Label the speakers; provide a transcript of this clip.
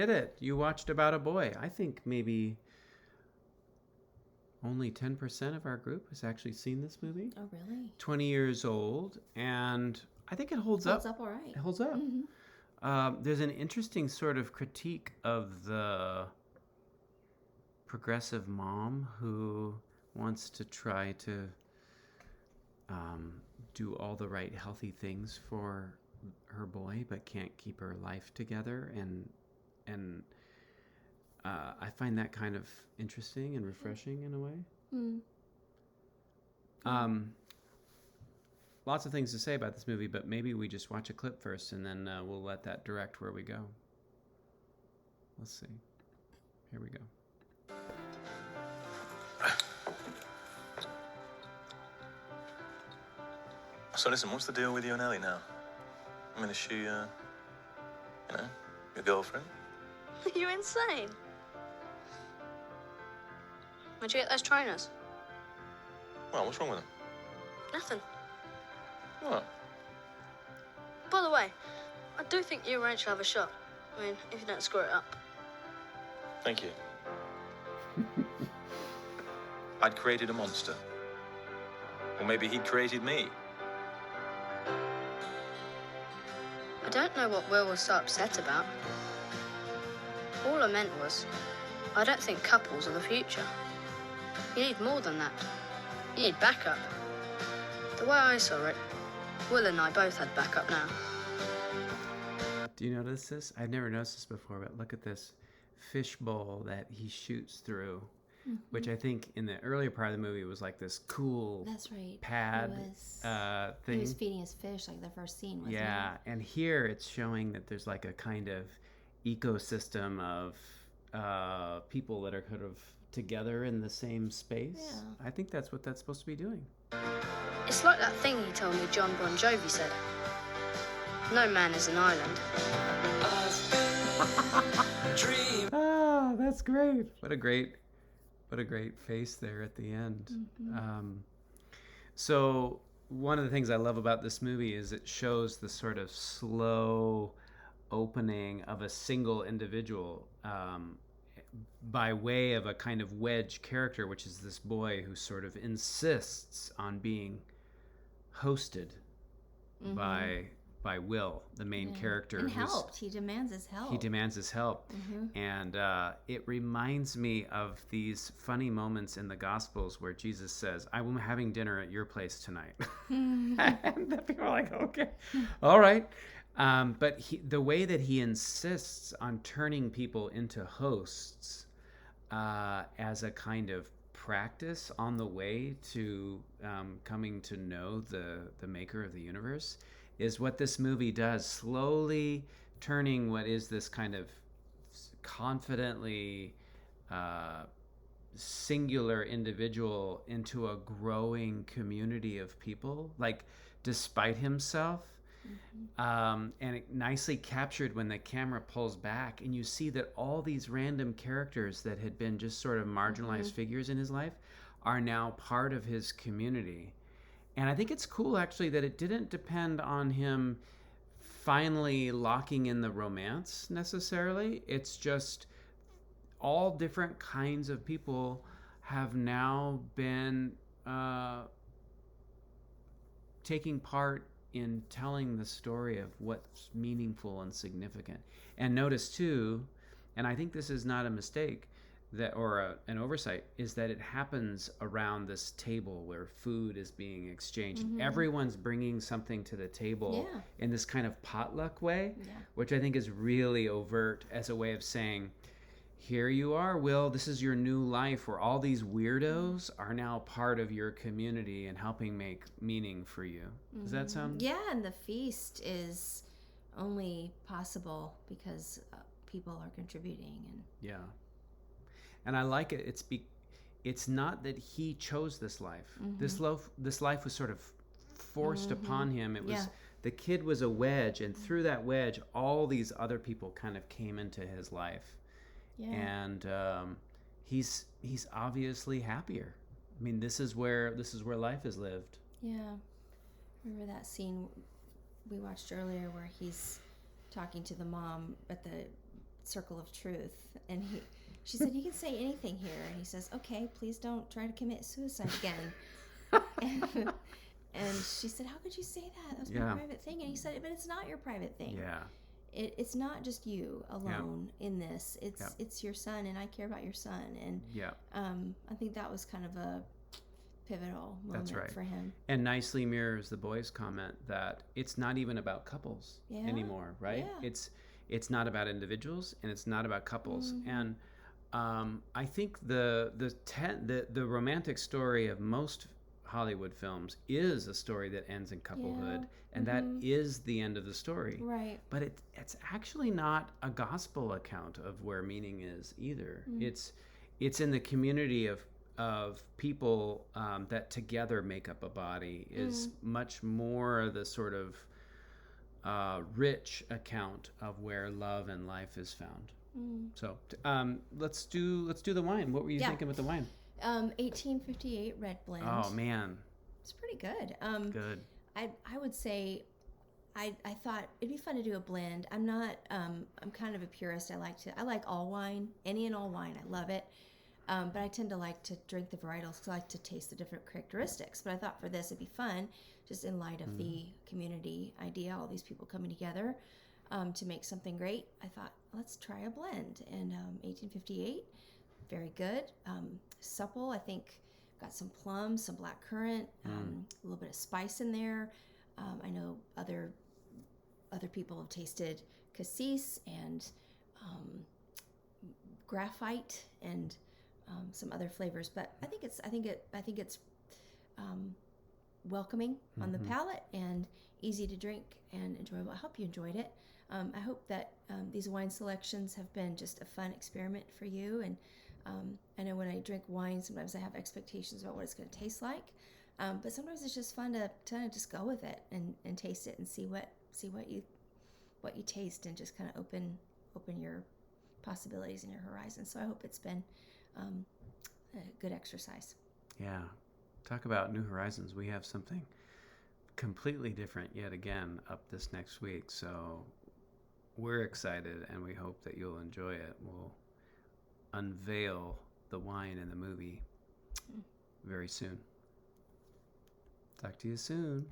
Speaker 1: Did it. You watched About a Boy. I think maybe only 10% of our group has actually seen this movie.
Speaker 2: Oh, really?
Speaker 1: 20 years old, and I think it holds
Speaker 2: Holds
Speaker 1: up.
Speaker 2: up all right.
Speaker 1: It holds up.
Speaker 2: Mm-hmm.
Speaker 1: There's an interesting sort of critique of the progressive mom who wants to try to do all the right healthy things for her boy, but can't keep her life together, and I find that kind of interesting and refreshing in a way.
Speaker 2: Mm.
Speaker 1: Um, Lots of things to say about this movie, but maybe we just watch a clip first, and then we'll let that direct where we go. Let's see. Here we go.
Speaker 3: So listen, what's the deal with you and Ellie now? I mean, is she, your girlfriend?
Speaker 4: You're insane. Where'd you get those trainers?
Speaker 3: Well, what's wrong with them?
Speaker 4: Nothing.
Speaker 3: What?
Speaker 4: By the way, I do think you and Rachel have a shot. I mean, if you don't screw it up.
Speaker 3: Thank you. I'd created a monster. Or maybe he'd created me.
Speaker 4: I don't know what Will was so upset about. All I meant was, I don't think couples are the future. You need more than that. You need backup. The way I saw it, Will and I both had backup now.
Speaker 1: Do you notice this? I've never noticed this before, but look at this fishbowl that he shoots through, which I think in the earlier part of the movie was like this cool
Speaker 2: That's right.
Speaker 1: pad thing.
Speaker 2: He was feeding his fish like the first scene, wasn't
Speaker 1: Yeah, and here it's showing that there's like a kind of ecosystem of people that are kind of together in the same space.
Speaker 2: Yeah.
Speaker 1: I think that's what that's supposed to be doing.
Speaker 4: It's like that thing he told me John Bon Jovi said. No man is an island.
Speaker 1: Ah, that's great. What a great face there at the end. So one of the things I love about this movie is it shows the sort of slow opening of a single individual by way of a kind of wedge character, which is this boy who sort of insists on being hosted by Will, the main character.
Speaker 2: And helped. He demands his help.
Speaker 1: He demands his help. And it reminds me of these funny moments in the Gospels where Jesus says, I'm having dinner at your place tonight. And the people are like, okay, all right. But the way that he insists on turning people into hosts as a kind of practice on the way to coming to know the maker of the universe is what this movie does, slowly turning what is this kind of confidently singular individual into a growing community of people, like despite himself. And it nicely captured when the camera pulls back and you see that all these random characters that had been just sort of marginalized figures in his life are now part of his community. And I think it's cool actually that it didn't depend on him finally locking in the romance necessarily. It's just all different kinds of people have now been taking part in telling the story of what's meaningful and significant. And notice too, and I think this is not a mistake that or an oversight, is that it happens around this table where food is being exchanged. Everyone's bringing something to the table in this kind of potluck way, which I think is really overt as a way of saying, here you are, Will, this is your new life where all these weirdos are now part of your community and helping make meaning for you. Does that sound?
Speaker 2: Yeah, and the feast is only possible because people are contributing. And
Speaker 1: Yeah. And I like it. It's not that he chose this life. This life was sort of forced upon him. It was the kid was a wedge, and through that wedge, all these other people kind of came into his life.
Speaker 2: Yeah.
Speaker 1: And he's obviously happier. I mean, this is where life is lived.
Speaker 2: Yeah. Remember that scene we watched earlier where he's talking to the mom at the circle of truth. And she said, you can say anything here. And he says, okay, please don't try to commit suicide again. and she said, how could you say that? That was my private thing. And he said, but it's not your private thing.
Speaker 1: Yeah.
Speaker 2: It's not just you alone in this. It's your son, and I care about your son. And I think that was kind of a pivotal moment for him.
Speaker 1: And nicely mirrors the boys' comment that it's not even about couples anymore, right?
Speaker 2: Yeah.
Speaker 1: It's not about individuals, and it's not about couples. And I think the romantic story of most Hollywood films is a story that ends in couplehood, and that is the end of the story.
Speaker 2: Right.
Speaker 1: But it's actually not a gospel account of where meaning is either. It's in the community of people that together make up a body is much more the sort of rich account of where love and life is found. So let's do the wine. What were you thinking with the wine?
Speaker 2: 1858 red blend.
Speaker 1: Oh man,
Speaker 2: it's pretty good.
Speaker 1: Good.
Speaker 2: I would say I thought it'd be fun to do a blend. I'm not I'm kind of a purist. I like all wine, any and all wine. I love it. But I tend to like to drink the varietals because I like to taste the different characteristics. But I thought for this it'd be fun, just in light of the community idea, all these people coming together to make something great. I thought, let's try a blend. And 1858, very good. Supple, I think, got some plums, some black currant, a little bit of spice in there. I know other people have tasted cassis and graphite and some other flavors, but I think it's welcoming on the palate and easy to drink and enjoyable. I hope you enjoyed it. I hope that these wine selections have been just a fun experiment for you. And I know when I drink wine, sometimes I have expectations about what it's going to taste like, but sometimes it's just fun to kind of just go with it and taste it and see what you taste, and just kind of open your possibilities and your horizons. So I hope it's been a good exercise.
Speaker 1: Yeah. Talk about new horizons. We have something completely different yet again up this next week. So we're excited, and we hope that you'll enjoy it. We'll unveil the wine in the movie very soon. Talk to you soon.